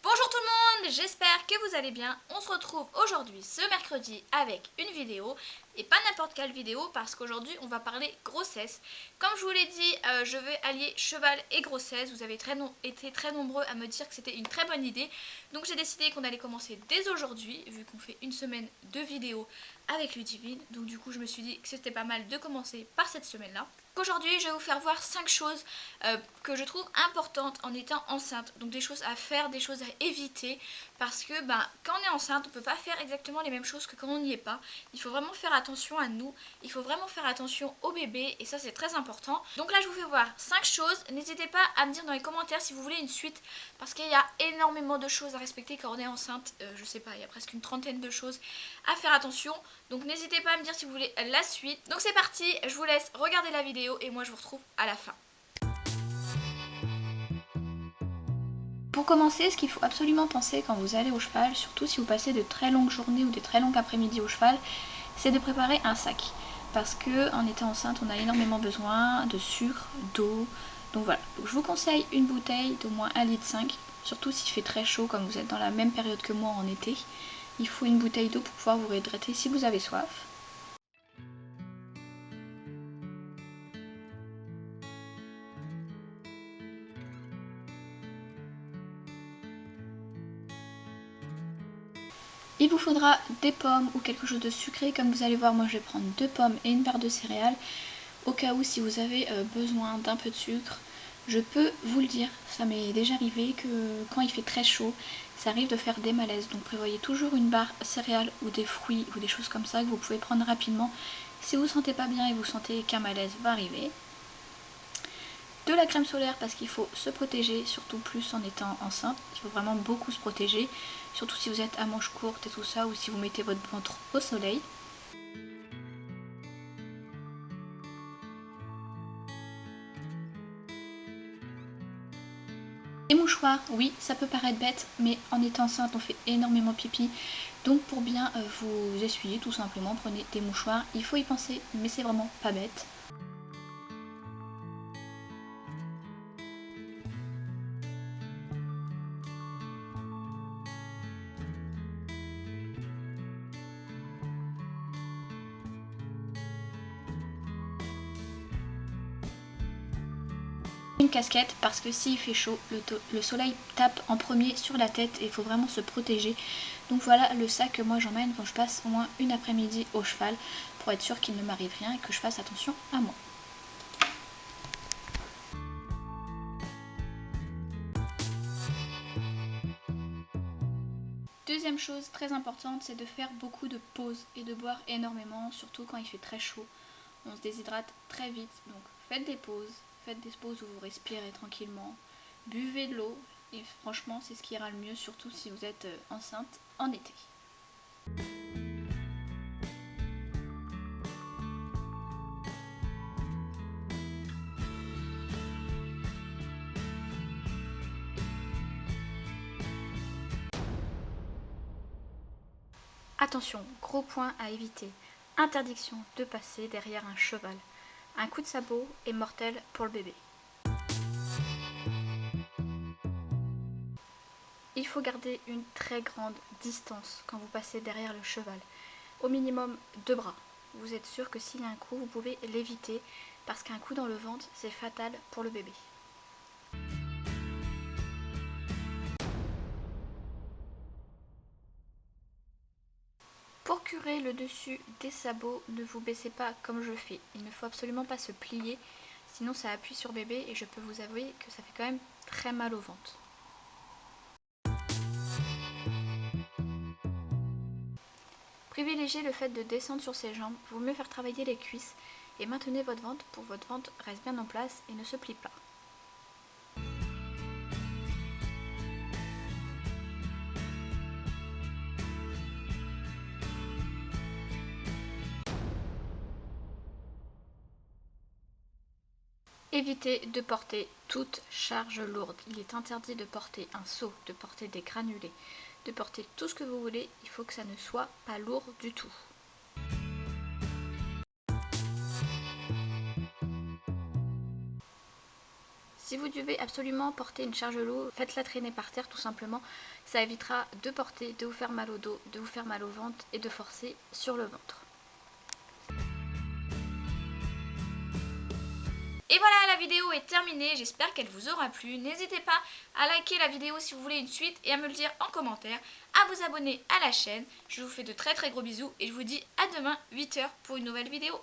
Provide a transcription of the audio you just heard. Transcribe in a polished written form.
Bonjour tout le monde, j'espère que vous allez bien. On se retrouve aujourd'hui ce mercredi avec une vidéo et pas n'importe quelle vidéo parce qu'aujourd'hui on va parler grossesse. Comme je vous l'ai dit, je vais allier cheval et grossesse. Vous avez été très nombreux à me dire que c'était une très bonne idée. Donc j'ai décidé qu'on allait commencer dès aujourd'hui vu qu'on fait une semaine de vidéos avec Ludivine. Donc du coup je me suis dit que c'était pas mal de commencer par cette semaine-là. Aujourd'hui je vais vous faire voir 5 choses que je trouve importantes en étant enceinte. Donc des choses à faire, des choses à éviter. Parce que quand on est enceinte, on ne peut pas faire exactement les mêmes choses que quand on n'y est pas. Il faut vraiment faire attention à nous. Il faut vraiment faire attention au bébé. Et ça c'est très important. Donc là je vous fais voir 5 choses. N'hésitez pas à me dire dans les commentaires si vous voulez une suite. Parce qu'il y a énormément de choses à respecter quand on est enceinte. Je sais pas, il y a presque une trentaine de choses à faire attention. Donc n'hésitez pas à me dire si vous voulez la suite. Donc c'est parti, je vous laisse regarder la vidéo et moi je vous retrouve à la fin. Pour commencer, ce qu'il faut absolument penser quand vous allez au cheval, surtout si vous passez de très longues journées ou de très longues après-midi au cheval, c'est de préparer un sac. Parce que en étant enceinte, on a énormément besoin de sucre, d'eau. Donc voilà, donc, je vous conseille une bouteille d'au moins 1,5 litre, surtout s'il fait très chaud comme vous êtes dans la même période que moi en été. Il faut une bouteille d'eau pour pouvoir vous réhydrater si vous avez soif. Il vous faudra des pommes ou quelque chose de sucré. Comme vous allez voir, moi je vais prendre 2 pommes et une barre de céréales. Au cas où si vous avez besoin d'un peu de sucre, je peux vous le dire, ça m'est déjà arrivé que quand il fait très chaud, ça arrive de faire des malaises. Donc prévoyez toujours une barre céréales ou des fruits ou des choses comme ça que vous pouvez prendre rapidement. Si vous ne sentez pas bien et vous sentez qu'un malaise va arriver. De la crème solaire parce qu'il faut se protéger, surtout plus en étant enceinte. Il faut vraiment beaucoup se protéger, surtout si vous êtes à manches courtes et tout ça, ou si vous mettez votre ventre au soleil. Les mouchoirs, oui, ça peut paraître bête, mais en étant enceinte, on fait énormément pipi. Donc pour bien vous essuyer, tout simplement, prenez des mouchoirs. Il faut y penser, mais c'est vraiment pas bête. Une casquette parce que s'il fait chaud, le soleil tape en premier sur la tête et il faut vraiment se protéger. Donc voilà le sac que moi j'emmène quand je passe au moins une après-midi au cheval pour être sûr qu'il ne m'arrive rien et que je fasse attention à moi. Deuxième chose très importante, c'est de faire beaucoup de pauses et de boire énormément, surtout quand il fait très chaud. On se déshydrate très vite, donc faites des pauses où vous respirez tranquillement, buvez de l'eau, et franchement c'est ce qui ira le mieux, surtout si vous êtes enceinte en été. Attention, gros point à éviter, interdiction de passer derrière un cheval. Un coup de sabot est mortel pour le bébé. Il faut garder une très grande distance quand vous passez derrière le cheval. Au minimum 2 bras. Vous êtes sûr que s'il y a un coup, vous pouvez l'éviter parce qu'un coup dans le ventre, c'est fatal pour le bébé. Pour curer le dessus des sabots, ne vous baissez pas comme je fais. Il ne faut absolument pas se plier, sinon ça appuie sur bébé et je peux vous avouer que ça fait quand même très mal au ventre. Privilégiez le fait de descendre sur ses jambes, vaut mieux faire travailler les cuisses et maintenez votre ventre pour que votre ventre reste bien en place et ne se plie pas. Évitez de porter toute charge lourde. Il est interdit de porter un seau, de porter des granulés, de porter tout ce que vous voulez. Il faut que ça ne soit pas lourd du tout. Si vous devez absolument porter une charge lourde, faites-la traîner par terre tout simplement. Ça évitera de porter, de vous faire mal au dos, de vous faire mal au ventre et de forcer sur le ventre. Et voilà, la vidéo est terminée, j'espère qu'elle vous aura plu. N'hésitez pas à liker la vidéo si vous voulez une suite et à me le dire en commentaire, à vous abonner à la chaîne. Je vous fais de très gros bisous et je vous dis à demain 8 h pour une nouvelle vidéo.